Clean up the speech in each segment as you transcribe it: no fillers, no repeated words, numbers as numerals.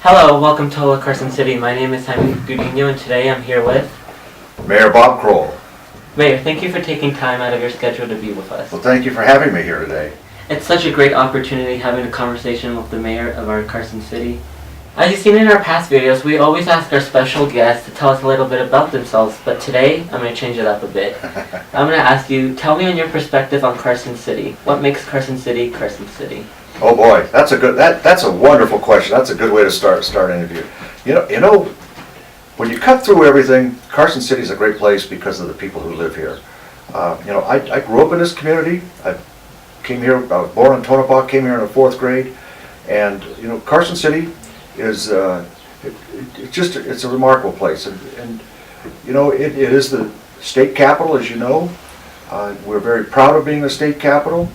Hello, welcome to Hola, Carson City. My name is Jaime Gudino, and today I'm here with Mayor Bob Crowell. Mayor. Thank you for taking time out of your schedule to be with us. Well, thank you for having me here today. It's such a great opportunity having a conversation with the mayor of our Carson City. As you've seen in our past videos, we always ask our special guests to tell us a little bit about themselves, but today I'm going to change it up a bit. I'm going to ask you, tell me on your perspective on Carson City. What makes Carson City Carson City? Oh boy, that's a wonderful question. That's a good way to start an interview. You know, when you cut through everything, Carson City is a great place because of the people who live here. I grew up in this community. I was born in Tonopah, came here in the 4th grade, and Carson City is it's a remarkable place, and it is the state capital, as you know. We're very proud of being the state capital,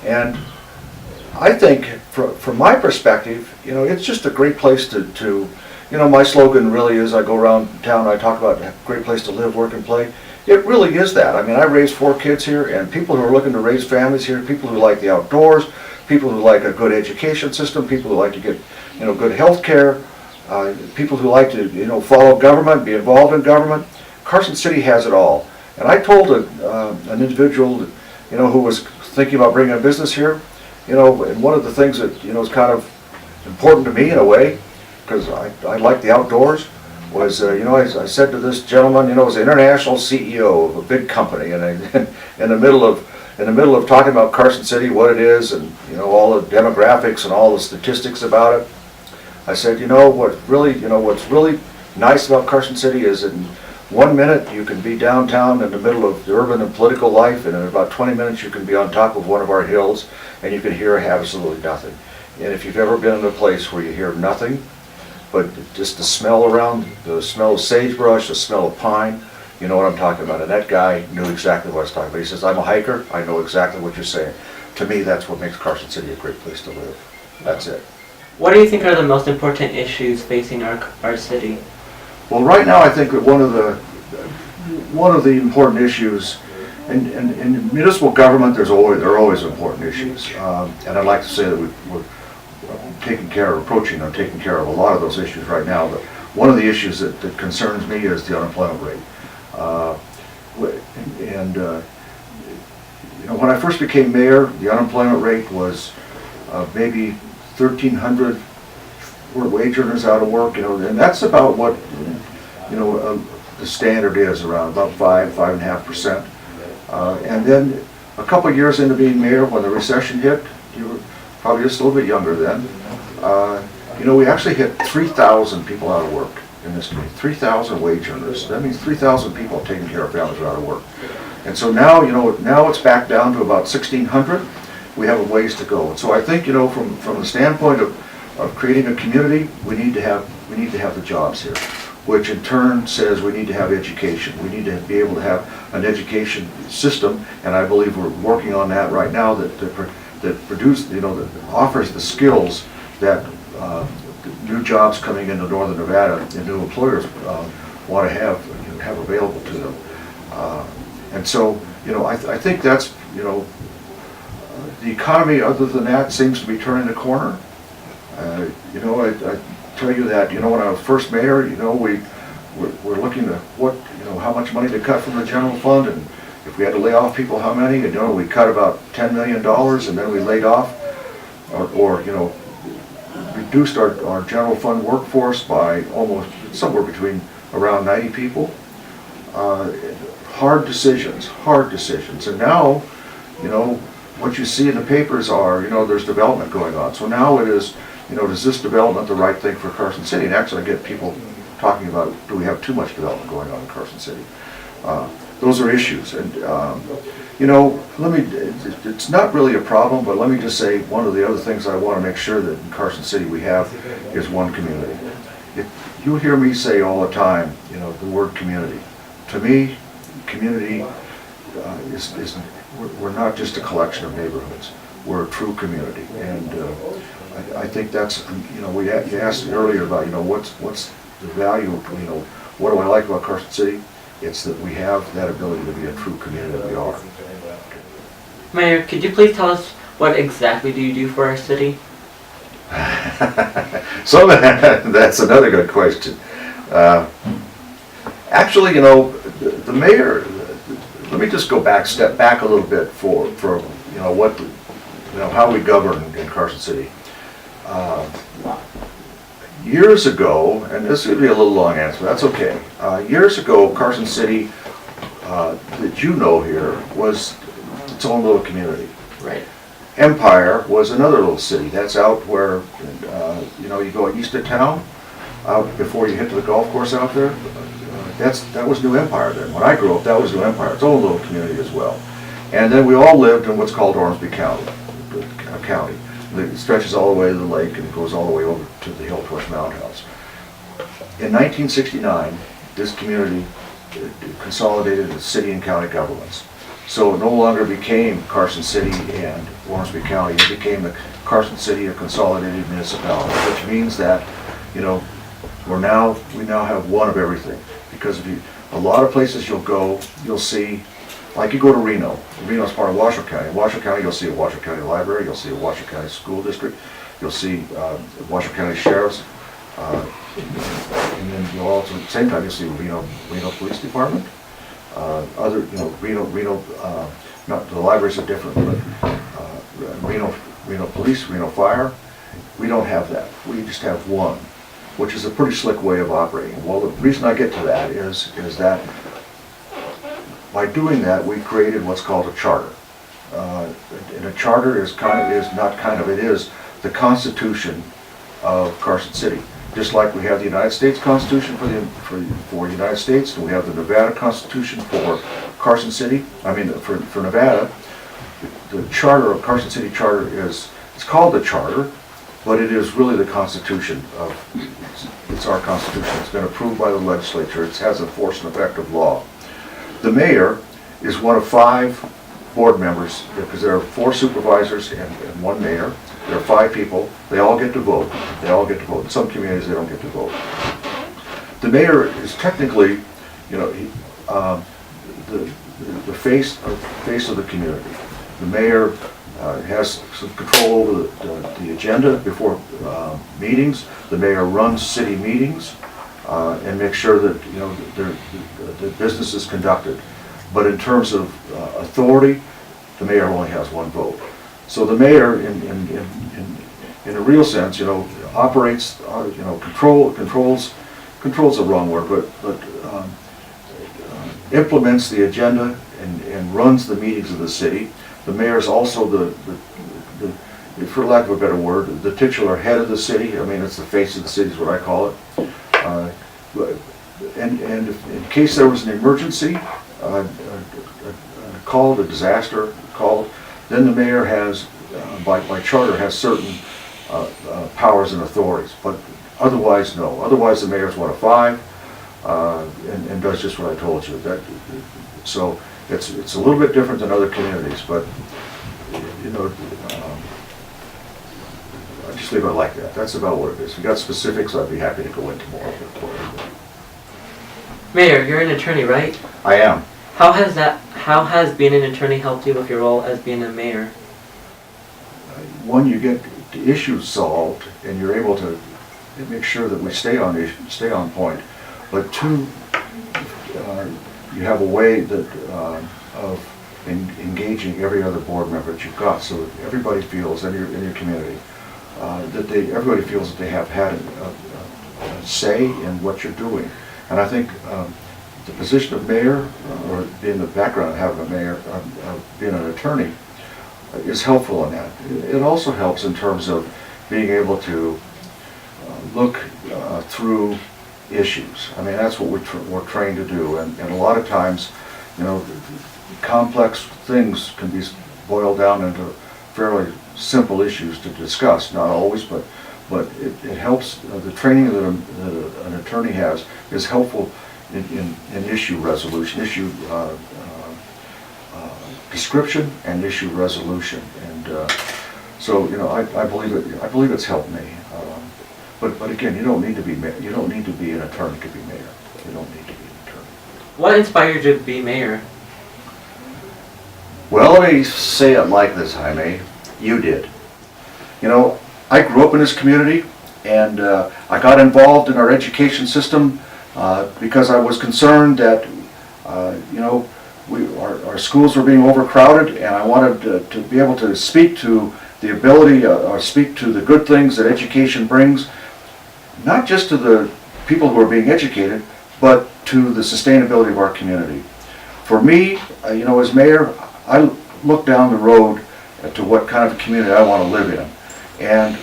and I think from my perspective, it's just a great place to my slogan really is, I go around town, I talk about a great place to live, work, and play. It really is that. I mean, I raised 4 kids here, and people who are looking to raise families here, people who like the outdoors, people who like a good education system, people who like to get good health care, people who like to follow government, be involved in government. Carson City has it all. And I told an individual who was thinking about bringing a business here, and one of the things that is kind of important to me in a way, because I like the outdoors, was I said to this gentleman, was an international CEO of a big company, and in the middle of talking about Carson City, what it is, and all the demographics and all the statistics about it, I said, what's really nice about Carson City is that in 1 minute you can be downtown in the middle of the urban and political life, and in about 20 minutes you can be on top of one of our hills, and you can hear absolutely nothing. And if you've ever been in a place where you hear nothing, but just the smell around, the smell of sagebrush, the smell of pine, you know what I'm talking about. And that guy knew exactly what I was talking about. He says, I'm a hiker, I know exactly what you're saying. To me, that's what makes Carson City a great place to live. That's it. What do you think are the most important issues facing our city? Well, right now I think that one of the important issues, in municipal government, there are always important issues. And I'd like to say that we're taking care of a lot of those issues right now. But one of the issues that concerns me is the unemployment rate. When I first became mayor, the unemployment rate was maybe 1,300 wage earners out of work, and that's about what the standard is, around about 5.5%. And then a couple of years into being mayor, when the recession hit, you were probably just a little bit younger then, we actually hit 3,000 people out of work in this community. 3,000 wage earners. That means 3,000 people taking care of families are out of work. And so now, now it's back down to about 1,600. We have a ways to go. And so I think, from the standpoint of creating a community, we need to have the jobs here, which in turn says we need to have education. We need to be able to have an education system, and I believe we're working on that right now, that offers the skills that new jobs coming into Northern Nevada and new employers want to have available to them. And so, I think that's, the economy, other than that, seems to be turning the corner. I tell you that, when I was first mayor, we're looking at how much money to cut from the general fund, and if we had to lay off people, how many? We cut about $10 million, and then we laid off, or reduced our general fund workforce by almost somewhere between around 90 people. Hard decisions, and now, what you see in the papers are, there's development going on. So now it is, is this development the right thing for Carson City? And actually I get people talking about, do we have too much development going on in Carson City? Those are issues. And, it's not really a problem, but let me just say one of the other things I want to make sure that in Carson City we have is one community. You hear me say all the time, the word community. To me, community we're not just a collection of neighborhoods. We're a true community, and I think that's, you asked earlier about, what's the value of, what do I like about Carson City? It's that we have that ability to be a true community that we are. Mayor, could you please tell us what exactly do you do for our city? So that's another good question. Actually, the mayor, let me just step back a little bit for how we govern in Carson City. Years ago, and this would be a little long answer, but that's okay. Years ago, Carson City, that you know here, was its own little community. Right. Empire was another little city. That's out where, you go east of town, out before you hit to the golf course out there. That was New Empire then. When I grew up, that was New Empire. Its own little community as well. And then we all lived in what's called Ormsby County. It stretches all the way to the lake and it goes all the way over to the Hilltrush Mountain House. In 1969, this community consolidated its city and county governments. So it no longer became Carson City and Ormsby County. It became the Carson City, a consolidated municipality, which means that, we now have one of everything. Because a lot of places you'll see, like you go to Reno. Reno's part of Washoe County. In Washoe County, you'll see a Washoe County Library, you'll see a Washoe County School District, you'll see Washoe County Sheriff's, and then you'll also, at the same time, you'll see Reno Police Department. Reno, not, the libraries are different, but Reno Police, Reno Fire, we don't have that. We just have one, which is a pretty slick way of operating. Well, the reason I get to that is that by doing that, we created what's called a charter. And a charter is it is the Constitution of Carson City. Just like we have the United States Constitution for the United States, and we have the Nevada Constitution for Carson City. For Nevada, the charter of Carson City Charter it's called the charter, but it is really the Constitution it's our Constitution. It's been approved by the legislature. It has a force and effect of law. The mayor is one of 5 board members, because there are 4 supervisors and 1 mayor. There are 5 people. They all get to vote. In some communities, they don't get to vote. The mayor is technically, the face of the community. The mayor has some control over the agenda before meetings. The mayor runs city meetings and makes sure that the business is conducted. But in terms of authority, the mayor only has 1 vote. So the mayor, in a real sense, operates, controls the wrong word, but implements the agenda and runs the meetings of the city. The mayor is also for lack of a better word, the titular head of the city. It's the face of the city is what I call it. And in case there was an emergency, called a disaster called, then the mayor has, by charter, has certain powers and authorities. But otherwise, no. Otherwise, the mayor is one of 5 and does just what I told you. So it's a little bit different than other communities, but I just leave it like that. That's about what it is. If you got specifics, I'd be happy to go into more. Mayor, you're an attorney, right? I am. How has being an attorney helped you with your role as being a mayor? One, you get the issues solved, and you're able to make sure that we stay on point. But 2, you have a way of engaging every other board member that you've got, so that everybody feels in your community everybody feels that they have had a say in what you're doing. And I think the position of mayor, or being the background of having a mayor, being an attorney, is helpful in that. It also helps in terms of being able to look through issues. That's what we're trained to do, and a lot of times, complex things can be boiled down into fairly simple issues to discuss. Not always, but it helps. The training that an attorney has is helpful in issue resolution, issue description, and issue resolution. And so I believe it's helped me. But again, you don't need to be an attorney to be mayor. You don't need to be an attorney. What inspired you to be mayor? Well, let me say it like this, Jaime. You did. I grew up in this community, And I got involved in our education system because I was concerned that, you know, our schools were being overcrowded, and I wanted to be able to speak to the ability, or speak to the good things that education brings, not just to the people who are being educated, but to the sustainability of our community. For me, you know, as mayor, I look down the road to what kind of a community I want to live in. And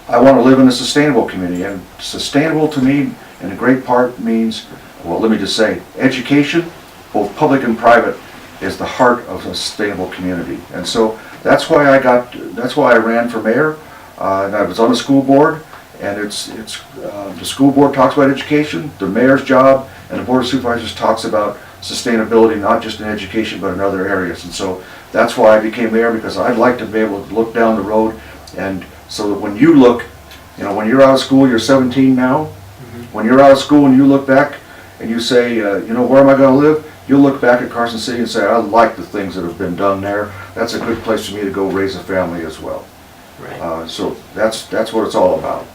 I want to live in a sustainable community. And sustainable to me, in a great part, means, well, let me just say, education, both public and private, is the heart of a sustainable community. And so that's why I ran for mayor, and I was on the school board. And the school board talks about education, the mayor's job, and the board of supervisors talks about sustainability, not just in education, but in other areas. And so that's why I became mayor, because I'd like to be able to look down the road, and so that when you look, you know, when you're out of school, you're 17 now, when you're out of school and you look back and you say, you know, where am I going to live? You'll look back at Carson City and say, I like the things that have been done there. That's a good place for me to go raise a family as well. Right. So that's what it's all about.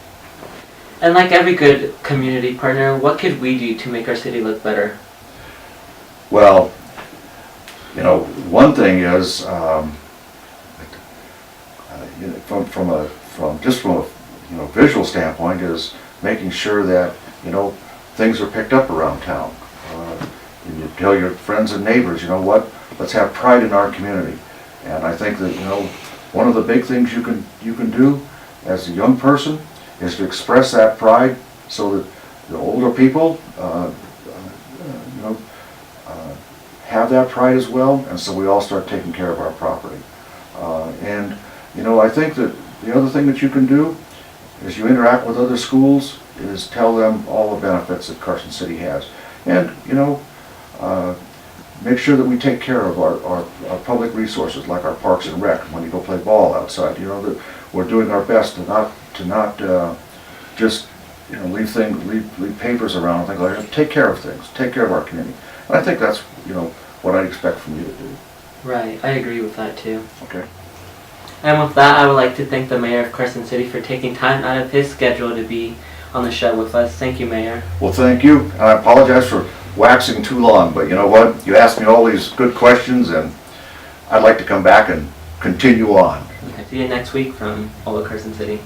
And like every good community partner, what could we do to make our city look better? Well, you know, one thing is, you know, from a you know, visual standpoint, is making sure that, you know, things are picked up around town. And you tell your friends and neighbors, you know what, let's have pride in our community. And I think that, you know, one of the big things you can do as a young person is to express that pride, so that the older people, you know, have that pride as well, and so we all start taking care of our property. And you know, I think that the other thing that you can do is you interact with other schools, is tell them all the benefits that Carson City has. And, you know, make sure that we take care of our public resources, like our parks and rec. When you go play ball outside, you know, that we're doing our best to not just, you know, leave papers around and things like that. Take care of things, take care of our community. And I think that's, you know, what I'd expect from you to do. Right, I agree with that too. Okay. And with that, I would like to thank the mayor of Carson City for taking time out of his schedule to be on the show with us. Thank you, Mayor. Well, thank you. And I apologize for waxing too long, but you know what? You asked me all these good questions, and I'd like to come back and continue on. Okay, see you next week from Hola, Carson City.